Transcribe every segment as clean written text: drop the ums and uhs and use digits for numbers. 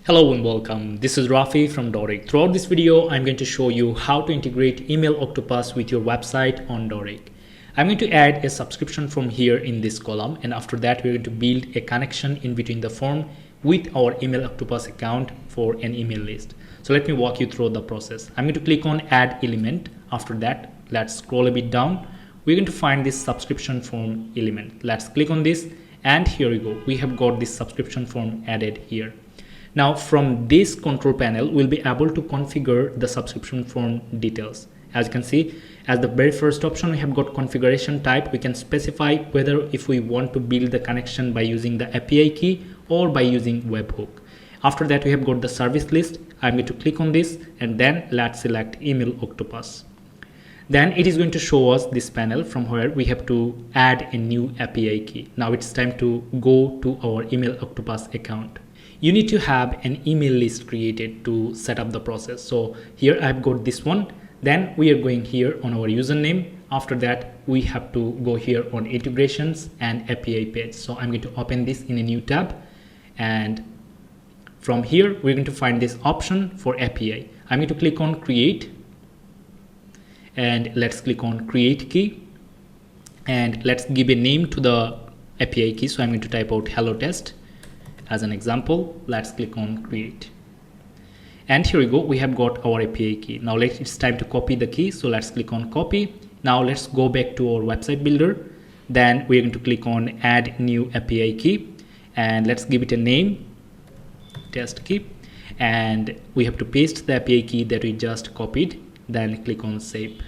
Hello and welcome. This is Rafi from Dorik. Throughout this video, I'm going to show you how to integrate Email Octopus with your website on Dorik. I'm going to add a subscription form here in this column, and after that, we're going to build a connection in between the form with our Email Octopus account for an email list. So let me walk you through the process. I'm going to click on Add Element. After that, let's scroll a bit down. We're going to find this subscription form element. Let's click on this, and here we go. We have got this subscription form added here. Now from this control panel, we'll be able to configure the subscription form details. As you can see, as the very first option, we have got configuration type. We can specify whether if we want to build the connection by using the API key or by using webhook. After that, we have got the service list. I'm going to click on this, and then let's select Email Octopus. Then it is going to show us this panel from where we have to add a new API key. Now it's time to go to our Email Octopus account. You need to have an email list created to set up the process. So here I've got this one. Then we are going here on our username. After that, we have to go here on integrations and API page. So I'm going to open this in a new tab. And from here, we're going to find this option for API. I'm going to click on create. And let's click on create key. And let's give a name to the API key. So I'm going to type out hello test. As an example, let's click on create. And here we go, we have got our API key. Now it's time to copy the key. So let's click on copy. Now let's go back to our website builder. Then we're going to click on add new API key. And let's give it a name, test key. And we have to paste the API key that we just copied. Then click on save.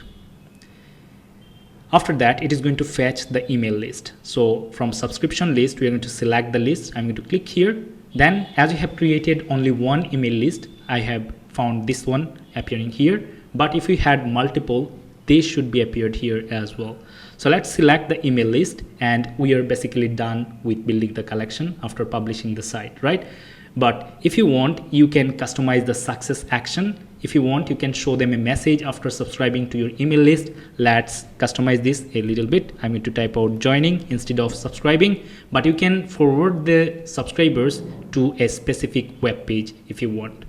After that, it is going to fetch the email list. So from subscription list, we are going to select the list. I'm going to click here. Then as we have created only one email list, I have found this one appearing here. But if we had multiple, they should be appeared here as well. So let's select the email list, and we are basically done with building the collection after publishing the site, right? But if you want, you can customize the success action. If you want, you can show them a message after subscribing to your email list. Let's customize this a little bit. I'm going to type out joining instead of subscribing, but you can forward the subscribers to a specific web page if you want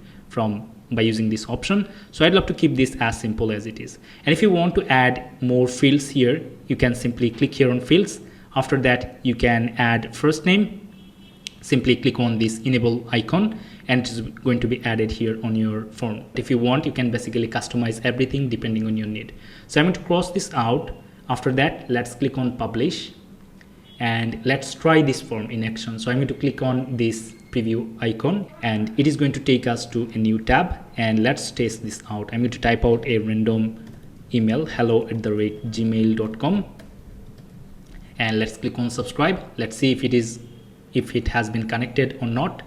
by using this option. So I'd love to keep this as simple as it is. And if you want to add more fields here, you can simply click here on fields. After that, you can add first name. Simply click on this enable icon, and it is going to be added here on your form. If you want, you can basically customize everything depending on your need. So I'm going to cross this out. After that, let's click on publish, and let's try this form in action. So I'm going to click on this preview icon, and it is going to take us to a new tab, and let's test this out. I'm going to type out a random email, hello@gmail.com, and let's click on subscribe. Let's see if it has been connected or not.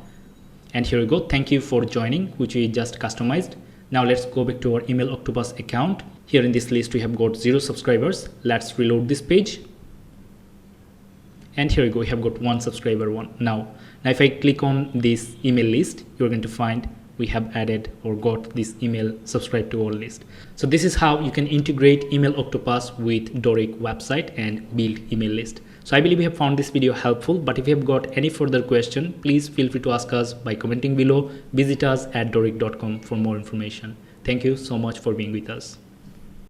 And here we go. Thank you for joining, which we just customized. Now let's go back to our Email Octopus account. Here in this list, we have got 0 subscribers. Let's reload this page. And here we go. We have got 1 subscriber. Now if I click on this email list, you're going to find we have added or got this email subscribed to our list. So this is how you can integrate Email Octopus with Dorik website and build email list. So I believe you have found this video helpful, but if you have got any further question, please feel free to ask us by commenting below. Visit us at dorik.com for more information. Thank you so much for being with us.